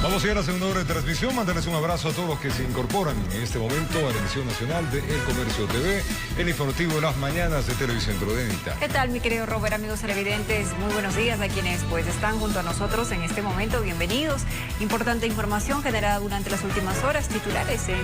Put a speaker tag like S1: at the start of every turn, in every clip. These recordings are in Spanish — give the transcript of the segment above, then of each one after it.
S1: Vamos a ir a la segunda hora de transmisión. Mandarles un abrazo a todos los que se incorporan en este momento a la emisión nacional de El Comercio TV, el informativo de las mañanas de Televicentro de Anita.
S2: ¿Qué tal, mi querido Robert, amigos televidentes? Muy buenos días a quienes están junto a nosotros en este momento. Bienvenidos. Importante información generada durante las últimas horas, titulares en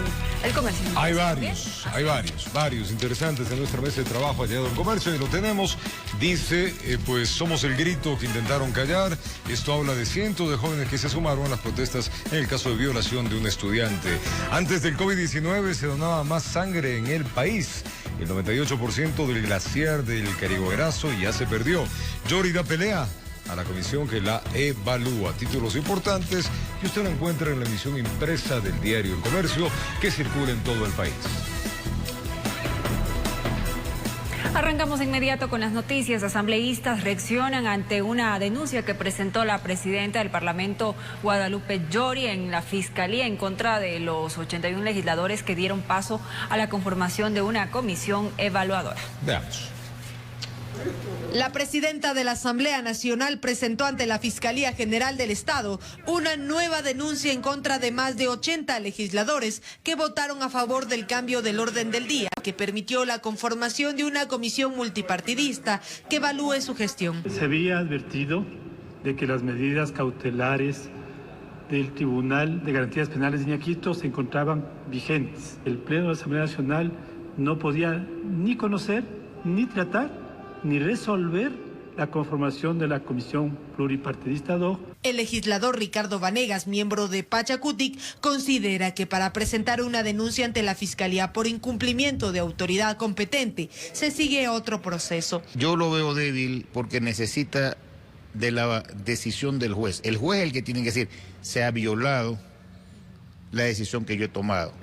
S2: El Comercio.
S1: Hay varios interesantes en nuestra mesa de trabajo. Ha llegado El Comercio y lo tenemos. Dice, pues somos el grito que intentaron callar. Esto habla de cientos de jóvenes que se sumaron a las protestas en el caso de violación de un estudiante. Antes del COVID-19 se donaba más sangre en el país. El 98% del glaciar del Cariboerazo ya se perdió. Yori da pelea a la comisión que la evalúa. Títulos importantes que usted lo encuentra en la emisión impresa del diario El Comercio, que circula en todo el país.
S2: Arrancamos inmediato con las noticias. Asambleístas reaccionan ante una denuncia que presentó la presidenta del Parlamento, Guadalupe Llori, en la Fiscalía en contra de los 81 legisladores que dieron paso a la conformación de una comisión evaluadora.
S1: Veamos.
S3: La presidenta de la Asamblea Nacional presentó ante la Fiscalía General del Estado una nueva denuncia en contra de más de 80 legisladores que votaron a favor del cambio del orden del día, que permitió la conformación de una comisión multipartidista que evalúe su gestión.
S4: Se había advertido de que las medidas cautelares del Tribunal de Garantías Penales de Iñaquito se encontraban vigentes. El Pleno de la Asamblea Nacional no podía ni conocer, ni tratar, ni resolver la conformación de la Comisión Pluripartidista ad hoc.
S3: El legislador Ricardo Vanegas, miembro de Pachacutic, considera que para presentar una denuncia ante la Fiscalía por incumplimiento de autoridad competente, se sigue otro proceso.
S5: Yo lo veo débil porque necesita de la decisión del juez. El juez es el que tiene que decir, se ha violado la decisión que yo he tomado.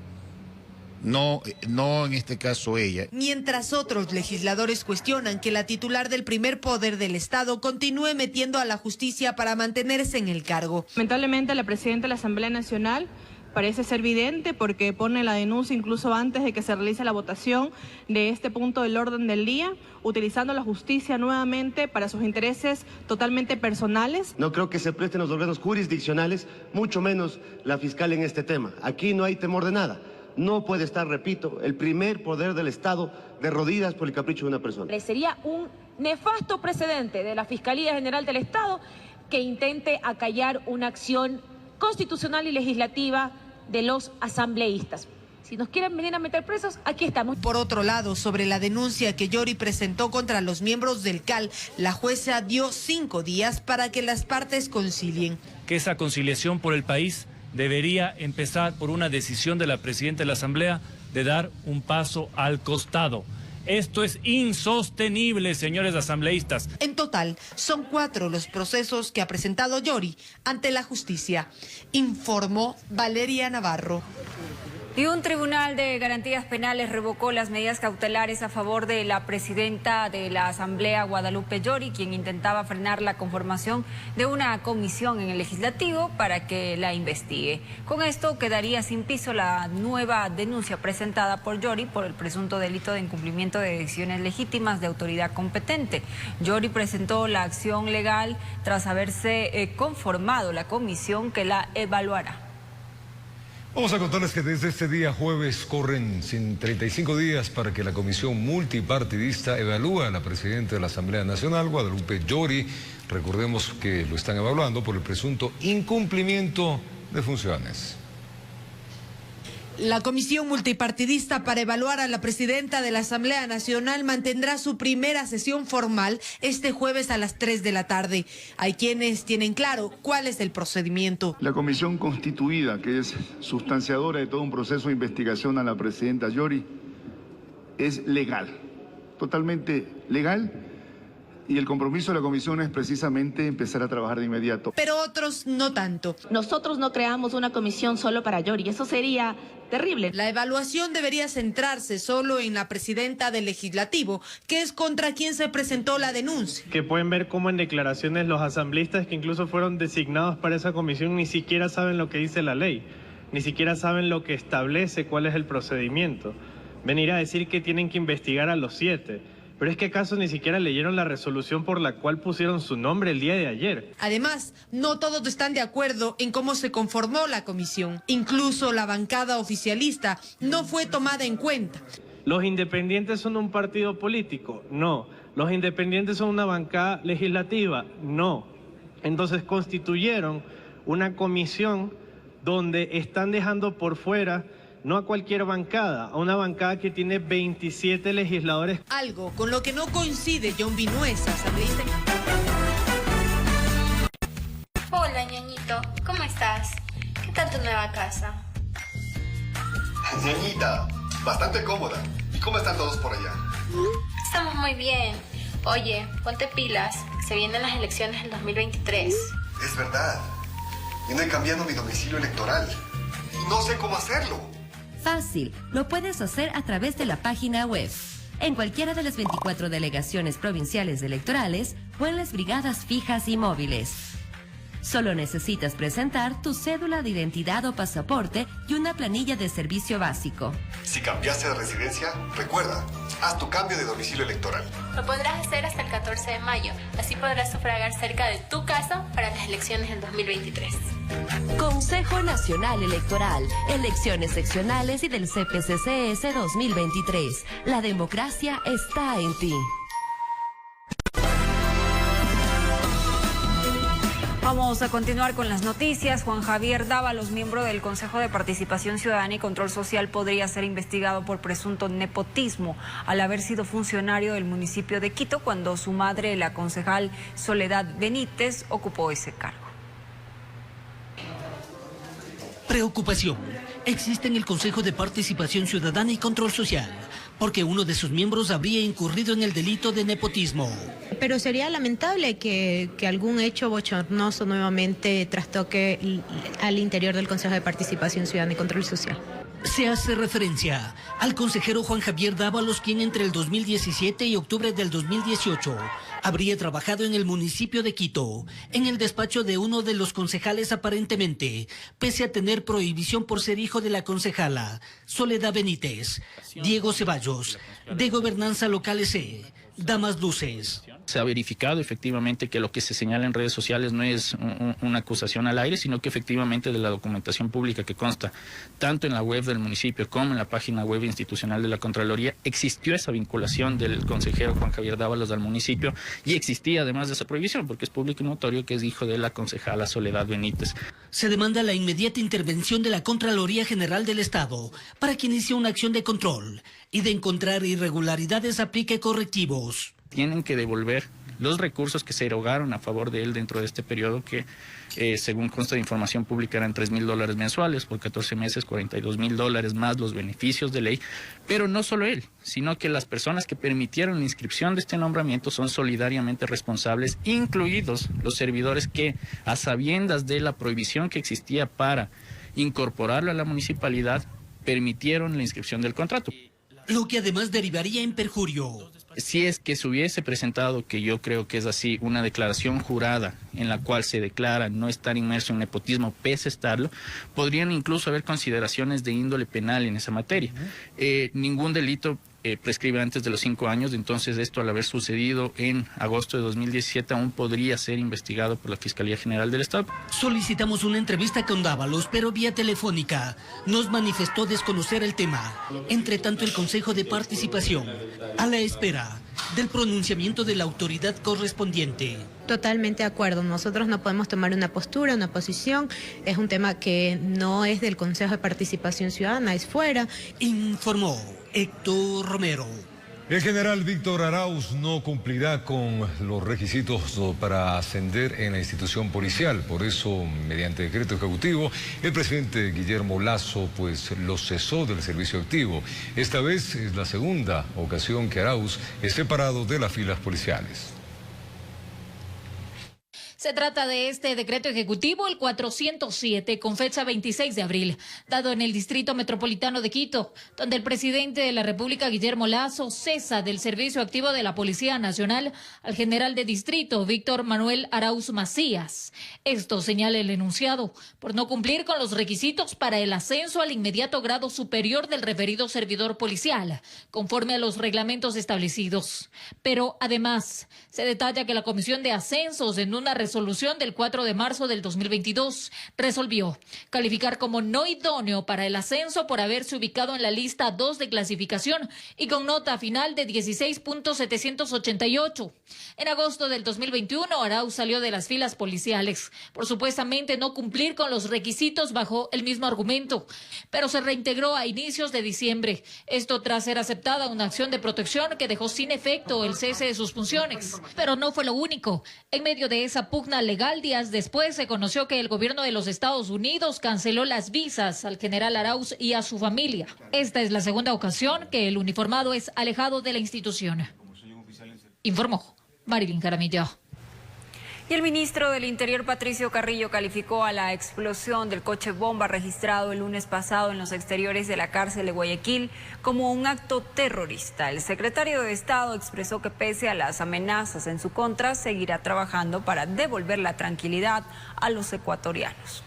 S5: No en este caso ella.
S3: Mientras otros legisladores cuestionan que la titular del primer poder del Estado continúe metiendo a la justicia para mantenerse en el cargo.
S6: Lamentablemente la presidenta de la Asamblea Nacional parece ser vidente porque pone la denuncia incluso antes de que se realice la votación de este punto del orden del día, utilizando la justicia nuevamente para sus intereses totalmente personales.
S7: No creo que se presten los órganos jurisdiccionales, mucho menos la fiscal en este tema. Aquí no hay temor de nada. No puede estar, repito, el primer poder del Estado de rodillas por el capricho de una persona.
S8: Sería un nefasto precedente de la Fiscalía General del Estado que intente acallar una acción constitucional y legislativa de los asambleístas. Si nos quieren venir a meter presos, aquí estamos.
S3: Por otro lado, sobre la denuncia que Llori presentó contra los miembros del CAL, la jueza dio 5 días para que las partes concilien.
S9: Que esa conciliación por el país debería empezar por una decisión de la presidenta de la Asamblea de dar un paso al costado. Esto es insostenible, señores asambleístas.
S3: En total, son 4 los procesos que ha presentado Llori ante la justicia, informó Valeria Navarro.
S2: Y un tribunal de garantías penales revocó las medidas cautelares a favor de la presidenta de la Asamblea, Guadalupe Llori, quien intentaba frenar la conformación de una comisión en el legislativo para que la investigue. Con esto quedaría sin piso la nueva denuncia presentada por Llori por el presunto delito de incumplimiento de decisiones legítimas de autoridad competente. Llori presentó la acción legal tras haberse conformado la comisión que la evaluará.
S1: Vamos a contarles que desde este día jueves corren 35 días para que la comisión multipartidista evalúe a la presidenta de la Asamblea Nacional, Guadalupe Llori. Recordemos que lo están evaluando por el presunto incumplimiento de funciones.
S3: La comisión multipartidista para evaluar a la presidenta de la Asamblea Nacional mantendrá su primera sesión formal este jueves a las 3 de la tarde. Hay quienes tienen claro cuál es el procedimiento.
S10: La comisión constituida, que es sustanciadora de todo un proceso de investigación a la presidenta Llori, es legal, totalmente legal. Y el compromiso de la comisión es precisamente empezar a trabajar de inmediato.
S3: Pero otros no tanto.
S6: Nosotros no creamos una comisión solo para Llori, eso sería terrible.
S3: La evaluación debería centrarse solo en la presidenta del Legislativo, que es contra quien se presentó la denuncia.
S4: Que pueden ver cómo en declaraciones los asambleístas que incluso fueron designados para esa comisión ni siquiera saben lo que dice la ley, ni siquiera saben lo que establece, cuál es el procedimiento. Venir a decir que tienen que investigar a los 7.
S11: Pero es que acaso ni siquiera leyeron la resolución por la cual pusieron su nombre el día de ayer.
S3: Además, no todos están de acuerdo en cómo se conformó la comisión. Incluso la bancada oficialista no fue tomada en cuenta.
S11: ¿Los independientes son un partido político? No. ¿Los independientes son una bancada legislativa? No. Entonces constituyeron una comisión donde están dejando por fuera no a cualquier bancada, a una bancada que tiene 27 legisladores.
S3: Algo con lo que no coincide John Vinuesa, asambleísta.
S12: Hola, ñañito, ¿cómo estás? ¿Qué tal tu nueva casa?
S13: Ñañita, bastante cómoda. ¿Y cómo están todos por allá?
S12: Estamos muy bien. Oye, ponte pilas, se vienen las elecciones del 2023.
S13: Es verdad. Yo no he cambiado mi domicilio electoral. Y no sé cómo hacerlo.
S14: Fácil, lo puedes hacer a través de la página web, en cualquiera de las 24 delegaciones provinciales electorales o en las brigadas fijas y móviles. Solo necesitas presentar tu cédula de identidad o pasaporte y una planilla de servicio básico.
S13: Si cambiaste de residencia, recuerda, haz tu cambio de domicilio electoral.
S12: Lo podrás hacer hasta el 14 de mayo. Así podrás sufragar cerca de tu casa para las elecciones del 2023.
S14: Consejo Nacional Electoral, elecciones seccionales y del CPCCS 2023. La democracia está en ti.
S2: Vamos a continuar con las noticias. Juan Javier Dávalos, miembro del Consejo de Participación Ciudadana y Control Social, podría ser investigado por presunto nepotismo al haber sido funcionario del municipio de Quito cuando su madre, la concejal Soledad Benítez, ocupó ese cargo.
S15: Preocupación existe en el Consejo de Participación Ciudadana y Control Social, porque uno de sus miembros habría incurrido en el delito de nepotismo.
S16: Pero sería lamentable que algún hecho bochornoso nuevamente trastoque al interior del Consejo de Participación Ciudadana y Control Social.
S15: Se hace referencia al consejero Juan Javier Dávalos, quien entre el 2017 y octubre del 2018 habría trabajado en el municipio de Quito, en el despacho de uno de los concejales aparentemente, pese a tener prohibición por ser hijo de la concejala Soledad Benítez. Diego Ceballos, de Gobernanza Local S. Da más luces.
S17: Se ha verificado efectivamente que lo que se señala en redes sociales no es una acusación al aire, sino que efectivamente de la documentación pública que consta tanto en la web del municipio como en la página web institucional de la Contraloría, existió esa vinculación del consejero Juan Javier Dávalos al municipio y existía además de esa prohibición, porque es público y notorio que es hijo de la concejala Soledad Benítez.
S15: Se demanda la inmediata intervención de la Contraloría General del Estado para que inicie una acción de control y de encontrar irregularidades aplique correctivos.
S17: Tienen que devolver los recursos que se erogaron a favor de él dentro de este periodo que, según consta de información pública, eran $3.000 mensuales por 14 meses, $42.000 más los beneficios de ley. Pero no solo él, sino que las personas que permitieron la inscripción de este nombramiento son solidariamente responsables, incluidos los servidores que, a sabiendas de la prohibición que existía para incorporarlo a la municipalidad, permitieron la inscripción del contrato.
S15: Lo que además derivaría en perjurio.
S17: Si es que se hubiese presentado, que yo creo que es así, una declaración jurada en la cual se declara no estar inmerso en nepotismo pese a estarlo, podrían incluso haber consideraciones de índole penal en esa materia. Ningún delito prescribe antes de los 5 años, entonces esto al haber sucedido en agosto de 2017 aún podría ser investigado por la Fiscalía General del Estado.
S15: Solicitamos una entrevista con Dávalos, pero vía telefónica. Nos manifestó desconocer el tema. Entre tanto, el Consejo de Participación, a la espera del pronunciamiento de la autoridad correspondiente.
S16: Totalmente de acuerdo. Nosotros no podemos tomar una postura, una posición. Es un tema que no es del Consejo de Participación Ciudadana, es fuera.
S15: Informó Héctor Romero.
S1: El general Víctor Arauz no cumplirá con los requisitos para ascender en la institución policial. Por eso, mediante decreto ejecutivo, el presidente Guillermo Lasso lo cesó del servicio activo. Esta vez es la segunda ocasión que Arauz es separado de las filas policiales.
S18: Se trata de este decreto ejecutivo, el 407, con fecha 26 de abril, dado en el Distrito Metropolitano de Quito, donde el presidente de la República, Guillermo Lasso, cesa del servicio activo de la Policía Nacional al general de distrito, Víctor Manuel Arauz Macías. Esto señala el enunciado, por no cumplir con los requisitos para el ascenso al inmediato grado superior del referido servidor policial, conforme a los reglamentos establecidos. Pero además, se detalla que la Comisión de Ascensos, en una resolución del 4 de marzo del 2022, resolvió calificar como no idóneo para el ascenso por haberse ubicado en la lista 2 de clasificación y con nota final de 16.788. En agosto del 2021, Arauz salió de las filas policiales por supuestamente no cumplir con los requisitos bajo el mismo argumento, pero se reintegró a inicios de diciembre. Esto tras ser aceptada una acción de protección que dejó sin efecto el cese de sus funciones. Pero no fue lo único. En medio de esa pugna legal, días después se conoció que el gobierno de los Estados Unidos canceló las visas al general Arauz y a su familia. Esta es la segunda ocasión que el uniformado es alejado de la institución. Informó Marilyn Jaramillo.
S2: Y el ministro del Interior, Patricio Carrillo, calificó a la explosión del coche bomba registrado el lunes pasado en los exteriores de la cárcel de Guayaquil como un acto terrorista. El secretario de Estado expresó que pese a las amenazas en su contra, seguirá trabajando para devolver la tranquilidad a los ecuatorianos.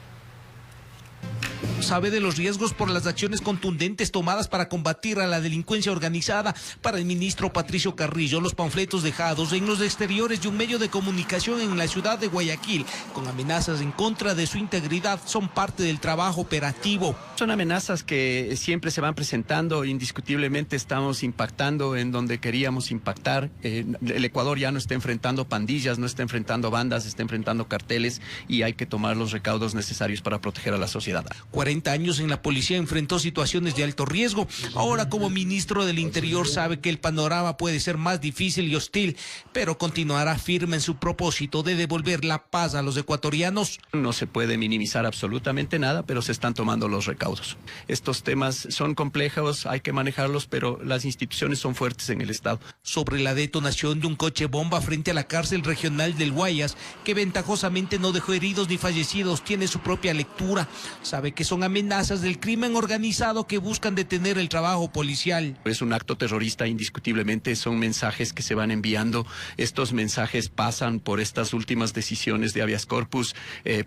S19: Sabe de los riesgos por las acciones contundentes tomadas para combatir a la delincuencia organizada. Para el ministro Patricio Carrillo, los panfletos dejados en los exteriores de un medio de comunicación en la ciudad de Guayaquil con amenazas en contra de su integridad son parte del trabajo operativo.
S20: Son amenazas que siempre se van presentando, indiscutiblemente estamos impactando en donde queríamos impactar. El Ecuador ya no está enfrentando pandillas, no está enfrentando bandas, está enfrentando carteles y hay que tomar los recaudos necesarios para proteger a la sociedad.
S19: 40 años en la policía, enfrentó situaciones de alto riesgo. Ahora, como ministro del Interior, sabe que el panorama puede ser más difícil y hostil, pero continuará firme en su propósito de devolver la paz a los ecuatorianos.
S20: No se puede minimizar absolutamente nada, pero se están tomando los recaudos. Estos temas son complejos, hay que manejarlos, pero las instituciones son fuertes en el Estado.
S19: Sobre la detonación de un coche bomba frente a la cárcel regional del Guayas, que ventajosamente no dejó heridos ni fallecidos, tiene su propia lectura. Sabe que son amenazas del crimen organizado que buscan detener el trabajo policial.
S20: Es un acto terrorista, indiscutiblemente, son mensajes que se van enviando. Estos mensajes pasan por estas últimas decisiones de habeas corpus,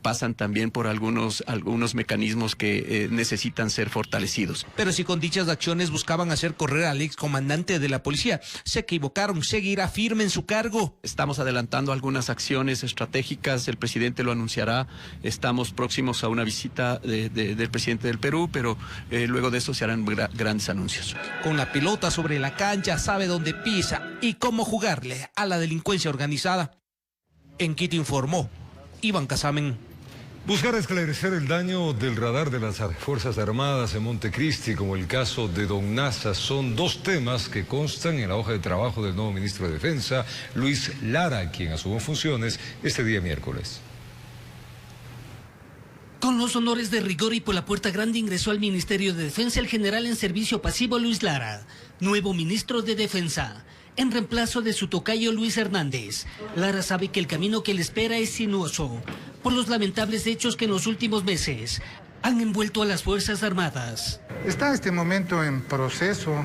S20: pasan también por algunos mecanismos que necesitan ser fortalecidos.
S19: Pero si con dichas acciones buscaban hacer correr al excomandante de la policía, se equivocaron, seguirá firme en su cargo.
S20: Estamos adelantando algunas acciones estratégicas, el presidente lo anunciará, estamos próximos a una visita del presidente del Perú, pero luego de eso se harán grandes anuncios.
S19: Con la pelota sobre la cancha, sabe dónde pisa y cómo jugarle a la delincuencia organizada. En Quito informó Iván Casamen.
S1: Buscar esclarecer el daño del radar de las Fuerzas Armadas en Montecristi, como el caso de Don Nasa, son dos temas que constan en la hoja de trabajo del nuevo ministro de Defensa, Luis Lara, quien asumió funciones este día miércoles.
S15: Con los honores de rigor y por la puerta grande ingresó al Ministerio de Defensa el general en servicio pasivo Luis Lara, nuevo ministro de Defensa, en reemplazo de su tocayo Luis Hernández. Lara sabe que el camino que le espera es sinuoso, por los lamentables hechos que en los últimos meses han envuelto a las Fuerzas Armadas.
S21: Está en este momento en proceso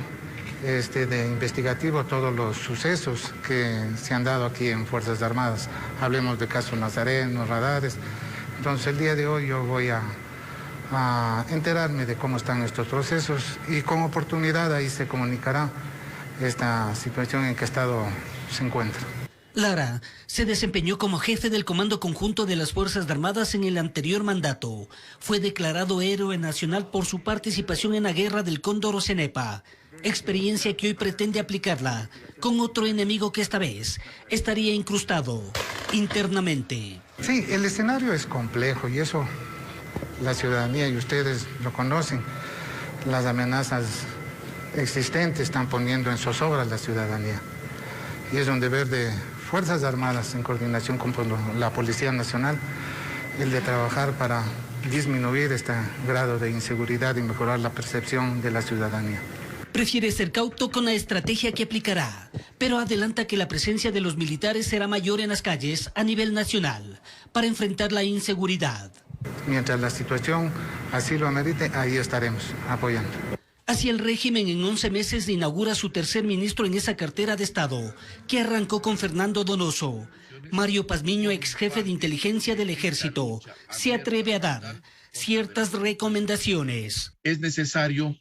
S21: de investigativo todos los sucesos que se han dado aquí en Fuerzas Armadas. Hablemos de caso Nazareno, radares. Entonces el día de hoy yo voy a enterarme de cómo están estos procesos y con oportunidad ahí se comunicará esta situación en qué estado se encuentra.
S15: Lara se desempeñó como jefe del Comando Conjunto de las Fuerzas Armadas en el anterior mandato. Fue declarado héroe nacional por su participación en la guerra del Cóndor o Cenepa, experiencia que hoy pretende aplicarla con otro enemigo que esta vez estaría incrustado internamente.
S21: Sí, el escenario es complejo y eso la ciudadanía y ustedes lo conocen. Las amenazas existentes están poniendo en zozobra a la ciudadanía y es un deber de Fuerzas Armadas en coordinación con la Policía Nacional el de trabajar para disminuir este grado de inseguridad y mejorar la percepción de la ciudadanía.
S15: Prefiere ser cauto con la estrategia que aplicará, pero adelanta que la presencia de los militares será mayor en las calles a nivel nacional para enfrentar la inseguridad.
S21: Mientras la situación así lo amerite, ahí estaremos apoyando.
S15: Así el régimen en 11 meses inaugura su tercer ministro en esa cartera de Estado, que arrancó con Fernando Donoso. Mario Pazmiño, ex jefe de inteligencia del Ejército, se atreve a dar ciertas recomendaciones.
S5: Es necesario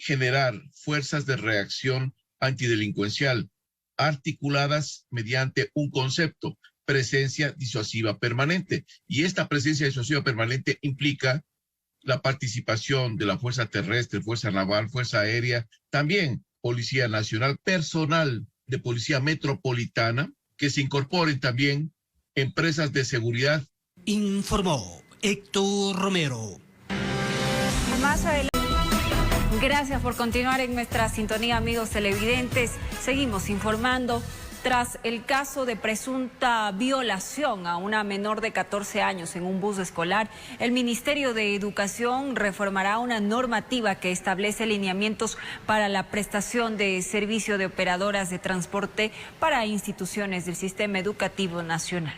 S5: generar fuerzas de reacción antidelincuencial articuladas mediante un concepto, presencia disuasiva permanente. Y esta presencia disuasiva permanente implica la participación de la Fuerza Terrestre, Fuerza Naval, Fuerza Aérea, también Policía Nacional, personal de Policía Metropolitana, que se incorporen también empresas de seguridad.
S15: Informó Héctor Romero.
S2: Más adelante. Gracias por continuar en nuestra sintonía, amigos televidentes. Seguimos informando. Tras el caso de presunta violación a una menor de 14 años en un bus escolar, el Ministerio de Educación reformará una normativa que establece lineamientos para la prestación de servicio de operadoras de transporte para instituciones del sistema educativo nacional.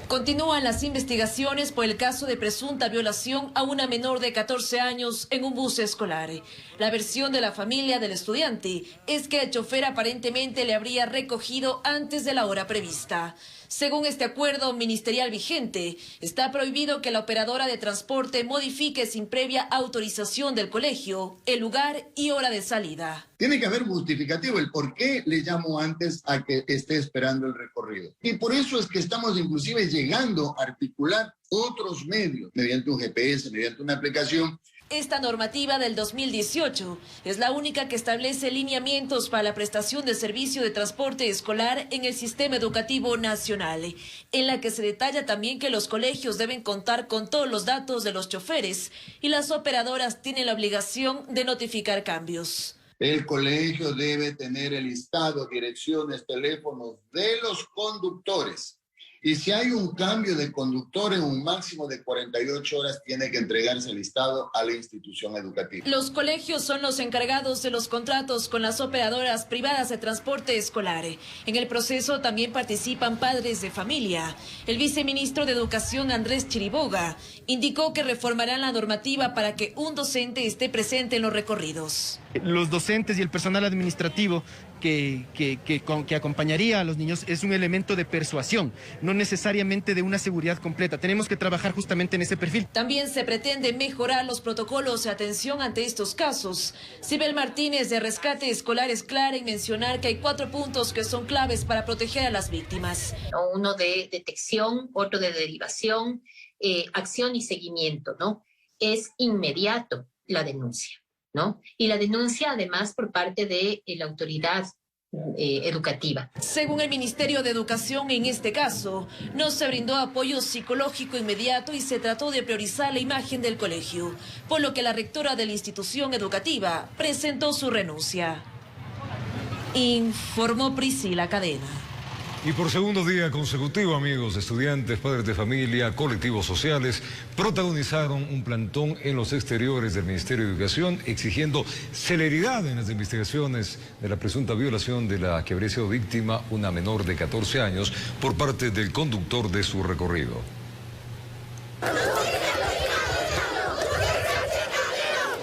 S22: Continúan las investigaciones por el caso de presunta violación a una menor de 14 años en un bus escolar. La versión de la familia del estudiante es que el chofer aparentemente le habría recogido antes de la hora prevista. Según este acuerdo ministerial vigente, está prohibido que la operadora de transporte modifique sin previa autorización del colegio el lugar y hora de salida.
S23: Tiene que haber justificativo el por qué le llamo antes a que esté esperando el recorrido. Y por eso es que estamos inclusive llegando a articular otros medios, mediante un GPS, mediante una aplicación.
S22: Esta normativa del 2018 es la única que establece lineamientos para la prestación de servicio de transporte escolar en el sistema educativo nacional, en la que se detalla también que los colegios deben contar con todos los datos de los choferes y las operadoras tienen la obligación de notificar cambios.
S23: El colegio debe tener el listado, direcciones, teléfonos de los conductores. Y si hay un cambio de conductor en un máximo de 48 horas, tiene que entregarse el listado a la institución educativa.
S22: Los colegios son los encargados de los contratos con las operadoras privadas de transporte escolar. En el proceso también participan padres de familia. El viceministro de Educación, Andrés Chiriboga, indicó que reformarán la normativa para que un docente esté presente en los recorridos.
S24: Los docentes y el personal administrativo que acompañaría a los niños es un elemento de persuasión, no necesariamente de una seguridad completa. Tenemos que trabajar justamente en ese perfil.
S22: También se pretende mejorar los protocolos de atención ante estos casos. Sibel Martínez de Rescate Escolar es clara en mencionar que hay 4 puntos que son claves para proteger a las víctimas.
S25: Uno de detección, otro de derivación, acción y seguimiento, ¿no? Es inmediato la denuncia, ¿no? Y la denuncia además por parte de la autoridad educativa.
S22: Según el Ministerio de Educación, en este caso, no se brindó apoyo psicológico inmediato y se trató de priorizar la imagen del colegio, por lo que la rectora de la institución educativa presentó su renuncia. Informó Priscila Cadena.
S1: Y por segundo día consecutivo, amigos, estudiantes, padres de familia, colectivos sociales, protagonizaron un plantón en los exteriores del Ministerio de Educación exigiendo celeridad en las investigaciones de la presunta violación de la que habría sido víctima una menor de 14 años por parte del conductor de su recorrido.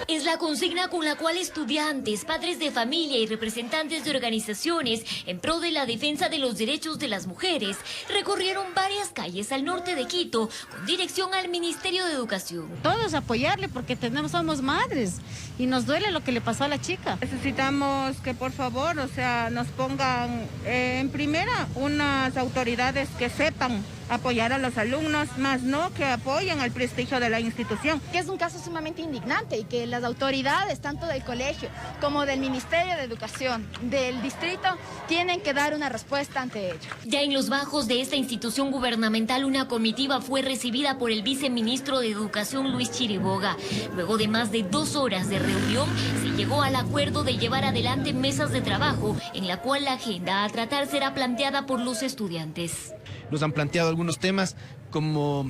S26: Es la consigna con la cual estudiantes, padres de familia y representantes de organizaciones en pro de la defensa de los derechos de las mujeres recorrieron varias calles al norte de Quito con dirección al Ministerio de Educación.
S27: Todos apoyarle porque somos madres y nos duele lo que le pasó a la chica. Necesitamos que por favor, nos pongan en primera unas autoridades que sepan apoyar a los alumnos, más no que apoyen al prestigio de la institución.
S28: Que es un caso sumamente indignante y que las autoridades, tanto del colegio como del Ministerio de Educación, del distrito, tienen que dar una respuesta ante ello.
S26: Ya en los bajos de esta institución gubernamental, una comitiva fue recibida por el viceministro de Educación, Luis Chiriboga. Luego de más de 2 horas de reunión, se llegó al acuerdo de llevar adelante mesas de trabajo, en la cual la agenda a tratar será planteada por los estudiantes.
S24: Nos han planteado algunos temas como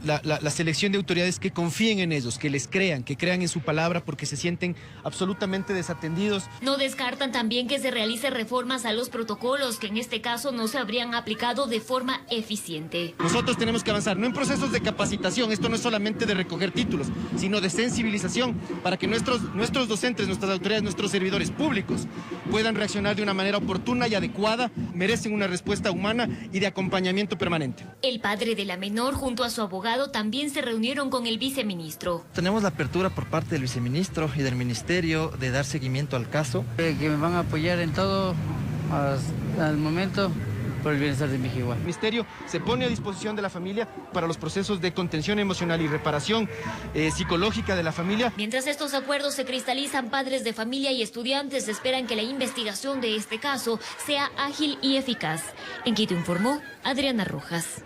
S24: la selección de autoridades que confíen en ellos, que les crean, que crean en su palabra, porque se sienten absolutamente desatendidos.
S26: No descartan también que se realicen reformas a los protocolos que en este caso no se habrían aplicado de forma eficiente.
S24: Nosotros tenemos que avanzar, no en procesos de capacitación, esto no es solamente de recoger títulos, sino de sensibilización para que nuestros docentes, nuestras autoridades, nuestros servidores públicos puedan reaccionar de una manera oportuna y adecuada, merecen una respuesta humana y de acompañamiento permanente.
S26: El padre de la menor junto a su abogado también se reunieron con el viceministro.
S3: Tenemos la apertura por parte del viceministro y del ministerio de dar seguimiento al caso.
S4: Que me van a apoyar en todo al momento por el bienestar de mi hija.
S24: El ministerio se pone a disposición de la familia para los procesos de contención emocional y reparación psicológica de la familia.
S26: Mientras estos acuerdos se cristalizan, padres de familia y estudiantes esperan que la investigación de este caso sea ágil y eficaz. En Quito informó Adriana Rojas.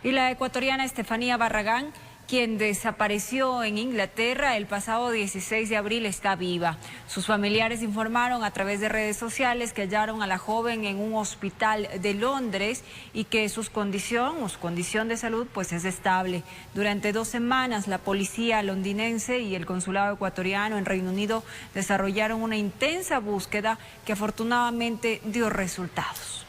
S2: Y la ecuatoriana Estefanía Barragán, quien desapareció en Inglaterra el pasado 16 de abril, está viva. Sus familiares informaron a través de redes sociales que hallaron a la joven en un hospital de Londres y que su condición de salud pues es estable. Durante 2 semanas la policía londinense y el consulado ecuatoriano en Reino Unido desarrollaron una intensa búsqueda que afortunadamente dio resultados.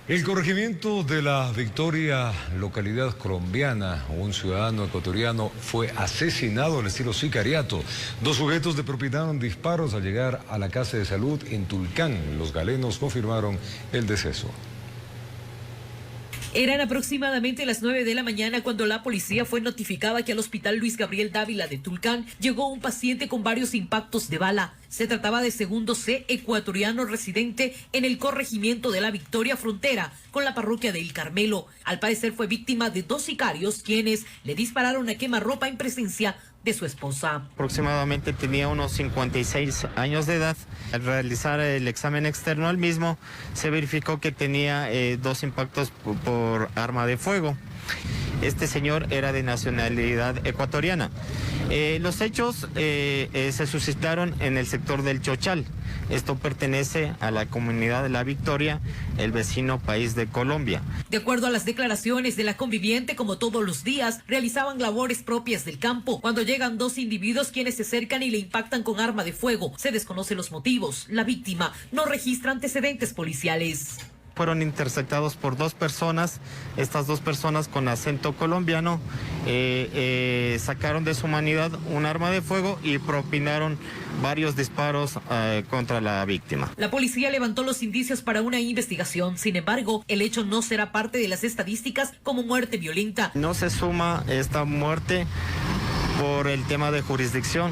S1: El corregimiento de La Victoria, localidad colombiana, un ciudadano ecuatoriano fue asesinado al estilo sicariato. 2 sujetos propinaron disparos al llegar a la casa de salud en Tulcán. Los galenos confirmaron el deceso.
S6: Eran aproximadamente las 9 de la mañana cuando la policía fue notificada que al hospital Luis Gabriel Dávila de Tulcán llegó un paciente con varios impactos de bala. Se trataba de Segundo C, ecuatoriano residente en el corregimiento de La Victoria, frontera con la parroquia de El Carmelo. Al parecer fue víctima de 2 sicarios quienes le dispararon a quemarropa en presencia de su esposa.
S7: Aproximadamente tenía unos 56 años de edad. Al realizar el examen externo al mismo, se verificó que tenía 2 impactos por arma de fuego. Este señor era de nacionalidad ecuatoriana. Los hechos se suscitaron en el sector del Chochal. Esto pertenece a la comunidad de La Victoria, el vecino país de Colombia.
S6: De acuerdo a las declaraciones de la conviviente, como todos los días, realizaban labores propias del campo. Cuando llegan 2 individuos quienes se acercan y le impactan con arma de fuego. Se desconocen los motivos. La víctima no registra antecedentes policiales.
S7: Fueron interceptados por 2 personas, estas 2 personas con acento colombiano, sacaron de su humanidad un arma de fuego y propinaron varios disparos contra la víctima.
S6: La policía levantó los indicios para una investigación, sin embargo, el hecho no será parte de las estadísticas como muerte violenta.
S7: No se suma esta muerte por el tema de jurisdicción.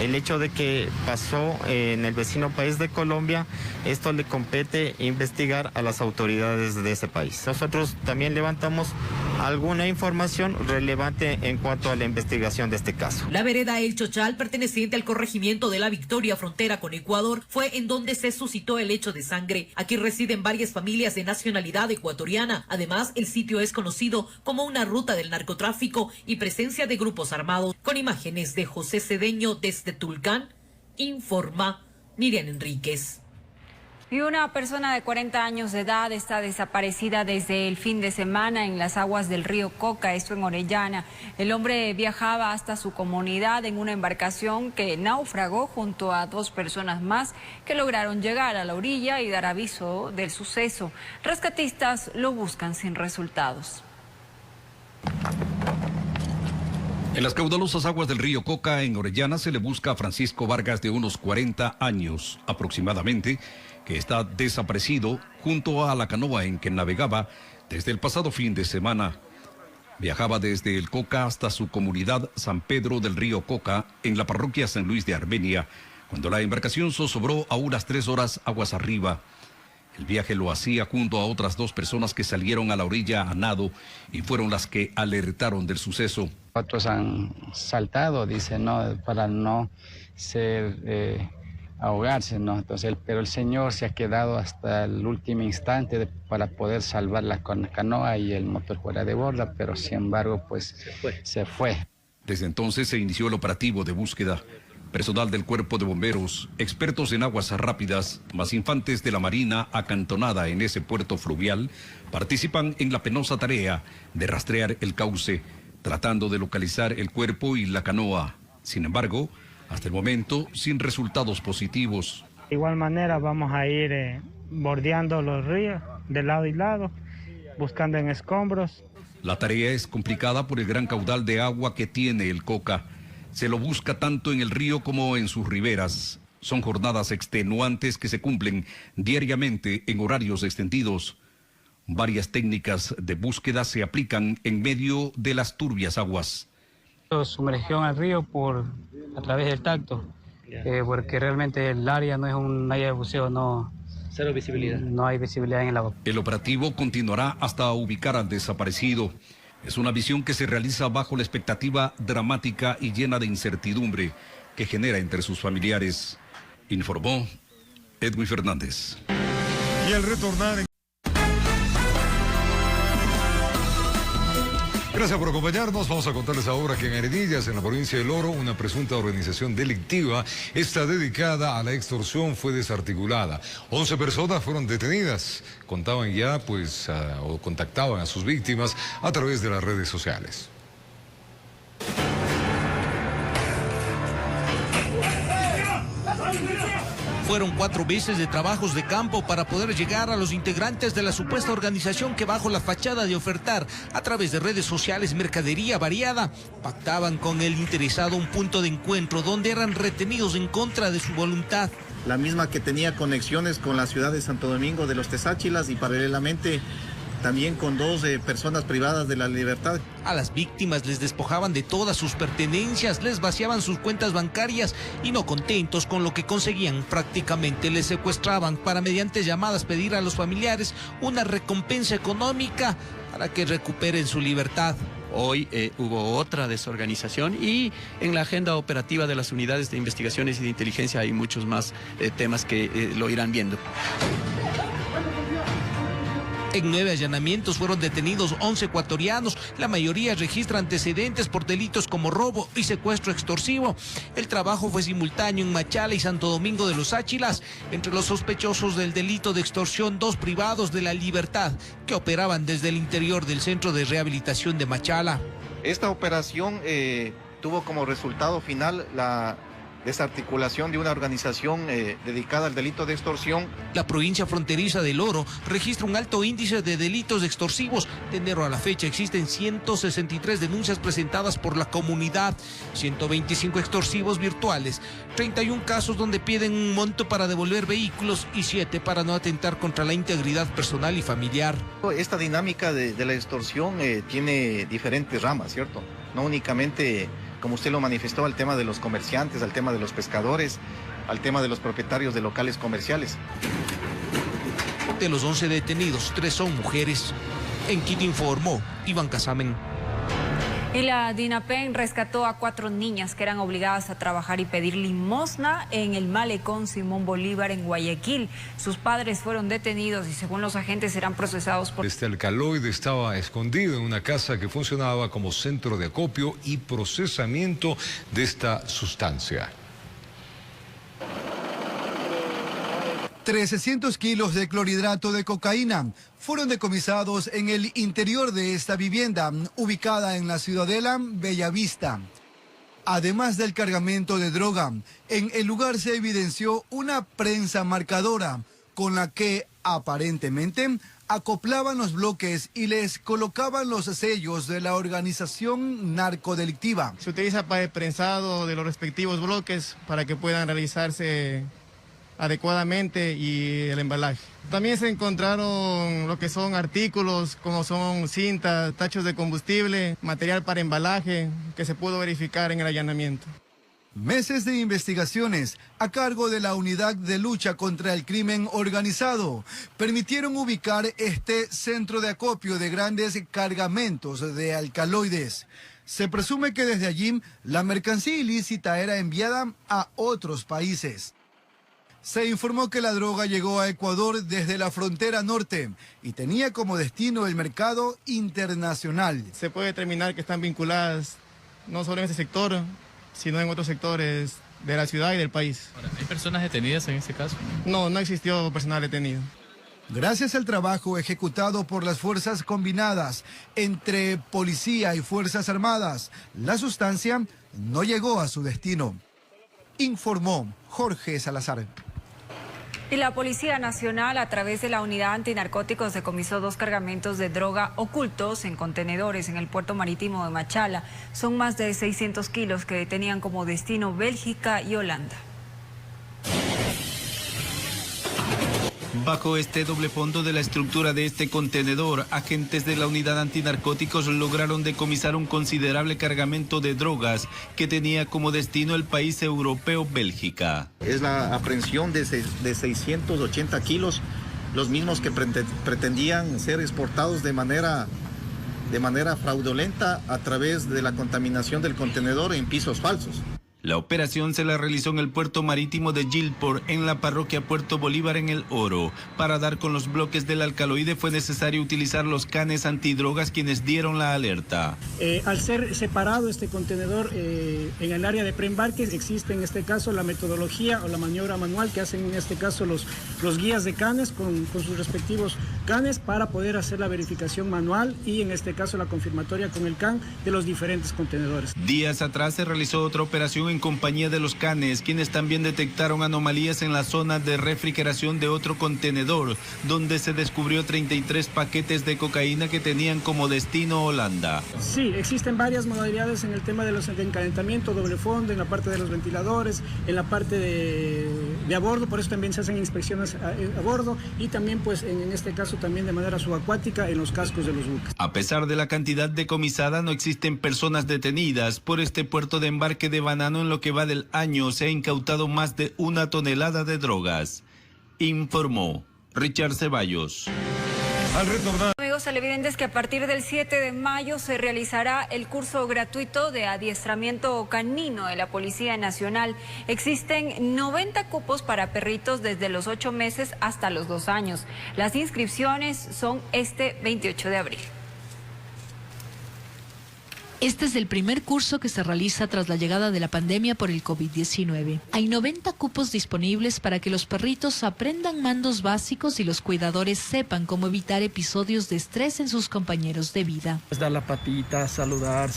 S7: El hecho de que pasó en el vecino país de Colombia, esto le compete investigar a las autoridades de ese país. Nosotros también levantamos alguna información relevante en cuanto a la investigación de este caso.
S6: La vereda El Chochal, perteneciente al corregimiento de La Victoria, frontera con Ecuador, fue en donde se suscitó el hecho de sangre. Aquí residen varias familias de nacionalidad ecuatoriana. Además, el sitio es conocido como una ruta del narcotráfico y presencia de grupos armados. Con imágenes de José Cedeño desde Tulcán, informa Miriam Enríquez.
S2: Y una persona de 40 años de edad está desaparecida desde el fin de semana en las aguas del río Coca, esto en Orellana. El hombre viajaba hasta su comunidad en una embarcación que naufragó junto a 2 personas más que lograron llegar a la orilla y dar aviso del suceso. Rescatistas lo buscan sin resultados.
S8: En las caudalosas aguas del río Coca, en Orellana, se le busca a Francisco Vargas, de unos 40 años aproximadamente, que está desaparecido junto a la canoa en que navegaba desde el pasado fin de semana. Viajaba desde el Coca hasta su comunidad San Pedro del río Coca, en la parroquia San Luis de Armenia, cuando la embarcación zozobró a unas 3 horas aguas arriba. El viaje lo hacía junto a otras 2 personas que salieron a la orilla a nado y fueron las que alertaron del suceso.
S9: Otros han saltado, dicen, ¿no? Para no ser ahogarse, ¿no? Entonces, pero el señor se ha quedado hasta el último instante para poder salvarla con la canoa y el motor fuera de borda, pero sin embargo, pues se fue.
S8: Desde entonces se inició el operativo de búsqueda. Personal del Cuerpo de Bomberos, expertos en aguas rápidas, más infantes de la Marina acantonada en ese puerto fluvial, participan en la penosa tarea de rastrear el cauce, tratando de localizar el cuerpo y la canoa. Sin embargo, hasta el momento, sin resultados positivos.
S10: De igual manera vamos a ir bordeando los ríos de lado y lado, buscando en escombros.
S8: La tarea es complicada por el gran caudal de agua que tiene el Coca. Se lo busca tanto en el río como en sus riberas. Son jornadas extenuantes que se cumplen diariamente en horarios extendidos. Varias técnicas de búsqueda se aplican en medio de las turbias aguas.
S10: Sumergión al río a través del tacto, porque realmente el área no es un área de buceo, cero visibilidad. No hay visibilidad en el agua.
S8: El operativo continuará hasta ubicar al desaparecido. Es una visión que se realiza bajo la expectativa dramática y llena de incertidumbre que genera entre sus familiares, informó Edwin Fernández.
S1: Y al retornar... Gracias por acompañarnos. Vamos a contarles ahora que en Arenillas, en la provincia del Oro, una presunta organización delictiva está dedicada a la extorsión fue desarticulada. 11 personas fueron detenidas. Contaban ya, o contactaban a sus víctimas a través de las redes sociales.
S19: Fueron 4 meses de trabajos de campo para poder llegar a los integrantes de la supuesta organización que bajo la fachada de ofertar a través de redes sociales mercadería variada, pactaban con el interesado un punto de encuentro donde eran retenidos en contra de su voluntad.
S11: La misma que tenía conexiones con la ciudad de Santo Domingo de los Tesáchilas y paralelamente también con 2 personas privadas de la libertad.
S19: A las víctimas les despojaban de todas sus pertenencias, les vaciaban sus cuentas bancarias y no contentos con lo que conseguían, prácticamente les secuestraban para mediante llamadas pedir a los familiares una recompensa económica para que recuperen su libertad.
S20: Hoy hubo otra desorganización y en la agenda operativa de las unidades de investigaciones y de inteligencia hay muchos más temas que lo irán viendo.
S19: En 9 allanamientos fueron detenidos 11 ecuatorianos, la mayoría registra antecedentes por delitos como robo y secuestro extorsivo. El trabajo fue simultáneo en Machala y Santo Domingo de los Áchilas. Entre los sospechosos del delito de extorsión, 2 privados de la libertad que operaban desde el interior del centro de rehabilitación de Machala.
S11: Esta operación tuvo como resultado final la desarticulación de una organización dedicada al delito de extorsión.
S19: La provincia fronteriza del Oro registra un alto índice de delitos extorsivos. De enero a la fecha existen 163 denuncias presentadas por la comunidad, 125 extorsivos virtuales, 31 casos donde piden un monto para devolver vehículos y 7 para no atentar contra la integridad personal y familiar.
S11: Esta dinámica de la extorsión tiene diferentes ramas, ¿cierto? No únicamente, como usted lo manifestó, al tema de los comerciantes, al tema de los pescadores, al tema de los propietarios de locales comerciales.
S19: De los 11 detenidos, 3 son mujeres. En Quito informó Iván Casamen.
S2: Y la DINAPEN rescató a 4 niñas que eran obligadas a trabajar y pedir limosna en el malecón Simón Bolívar en Guayaquil. Sus padres fueron detenidos y según los agentes serán procesados por...
S1: Este alcaloide estaba escondido en una casa que funcionaba como centro de acopio y procesamiento de esta sustancia.
S12: 300 kilos de clorhidrato de cocaína fueron decomisados en el interior de esta vivienda, ubicada en la ciudadela Bellavista. Además del cargamento de droga, en el lugar se evidenció una prensa marcadora, con la que aparentemente acoplaban los bloques y les colocaban los sellos de la organización narcodelictiva.
S24: Se utiliza para el prensado de los respectivos bloques para que puedan realizarse adecuadamente y el embalaje. También se encontraron lo que son artículos como son cintas, tachos de combustible, material para embalaje que se pudo verificar en el allanamiento.
S12: Meses de investigaciones a cargo de la Unidad de Lucha contra el Crimen Organizado permitieron ubicar este centro de acopio de grandes cargamentos de alcaloides. Se presume que desde allí la mercancía ilícita era enviada a otros países. Se informó que la droga llegó a Ecuador desde la frontera norte y tenía como destino el mercado internacional.
S24: Se puede determinar que están vinculadas no solo en ese sector, sino en otros sectores de la ciudad y del país.
S5: Ahora, ¿hay personas detenidas en este caso?
S24: No, no existió personal detenido.
S12: Gracias al trabajo ejecutado por las fuerzas combinadas entre policía y fuerzas armadas, la sustancia no llegó a su destino, informó Jorge Salazar.
S2: Y la Policía Nacional, a través de la Unidad Antinarcóticos, decomisó 2 cargamentos de droga ocultos en contenedores en el puerto marítimo de Machala. Son más de 600 kilos que tenían como destino Bélgica y Holanda.
S13: Bajo este doble fondo de la estructura de este contenedor, agentes de la Unidad Antinarcóticos lograron decomisar un considerable cargamento de drogas que tenía como destino el país europeo Bélgica.
S11: Es la aprehensión de 680 kilos, los mismos que pretendían ser exportados de manera fraudulenta a través de la contaminación del contenedor en pisos falsos.
S13: La operación se la realizó en el puerto marítimo de Gilport, en la parroquia Puerto Bolívar, en El Oro. Para dar con los bloques del alcaloide fue necesario utilizar los canes antidrogas, quienes dieron la alerta.
S14: Al ser separado este contenedor en el área de preembarque, existe en este caso la metodología o la maniobra manual que hacen en este caso los guías de canes con sus respectivos canes para poder hacer la verificación manual y en este caso la confirmatoria con el CAN de los diferentes contenedores.
S13: Días atrás se realizó otra operación en compañía de los canes, quienes también detectaron anomalías en la zona de refrigeración de otro contenedor, donde se descubrió 33 paquetes de cocaína que tenían como destino Holanda.
S14: Sí, existen varias modalidades en el tema de los encalentamiento, doble fondo, en la parte de los ventiladores, en la parte de a bordo, por eso también se hacen inspecciones a bordo y también pues en este caso también de manera subacuática en los cascos de los buques.
S13: A pesar de la cantidad decomisada, no existen personas detenidas. Por este puerto de embarque de Banano, en lo que va del año, se ha incautado más de 1 tonelada de drogas, informó Richard Ceballos.
S1: Al retornar.
S2: Amigos televidentes, que a partir del 7 de mayo se realizará el curso gratuito de adiestramiento canino de la Policía Nacional. Existen 90 cupos para perritos desde los 8 meses hasta los 2 años. Las inscripciones son este 28 de abril.
S15: Este es el primer curso que se realiza tras la llegada de la pandemia por el COVID-19. Hay 90 cupos disponibles para que los perritos aprendan mandos básicos y los cuidadores sepan cómo evitar episodios de estrés en sus compañeros de vida.
S16: Pues dar la patita, saludar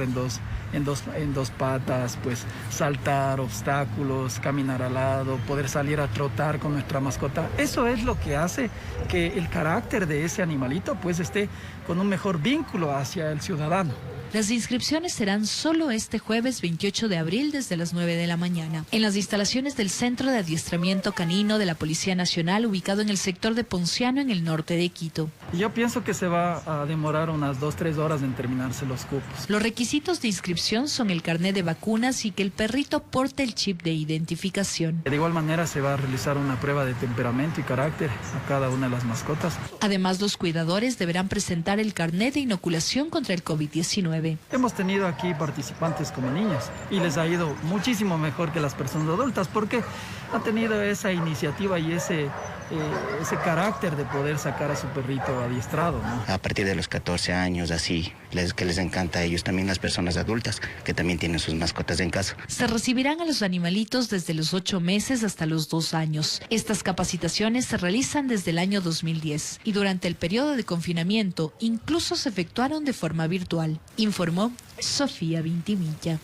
S16: en dos patas, pues saltar obstáculos, caminar al lado, poder salir a trotar con nuestra mascota. Eso es lo que hace que el carácter de ese animalito pues esté con un mejor vínculo hacia el ciudadano.
S15: Las inscripciones serán solo este jueves 28 de abril desde las 9 de la mañana, en las instalaciones del Centro de Adiestramiento Canino de la Policía Nacional, ubicado en el sector de Ponciano, en el norte de Quito.
S16: Yo pienso que se va a demorar unas 2-3 horas en terminarse los cupos.
S15: Los requisitos de inscripción son el carnet de vacunas y que el perrito porte el chip de identificación.
S16: De igual manera se va a realizar una prueba de temperamento y carácter a cada una de las mascotas.
S15: Además, los cuidadores deberán presentar el carnet de inoculación contra el COVID-19.
S16: Hemos tenido aquí participantes como niños y les ha ido muchísimo mejor que las personas adultas porque han tenido esa iniciativa y ese carácter de poder sacar a su perrito adiestrado, ¿no?
S17: A partir de los 14 años, así, que les encanta a ellos, también las personas adultas que también tienen sus mascotas en casa.
S15: Se recibirán a los animalitos desde los 8 meses hasta los 2 años. Estas capacitaciones se realizan desde el año 2010 y durante el periodo de confinamiento incluso se efectuaron de forma virtual, informó Sofía Vintimilla.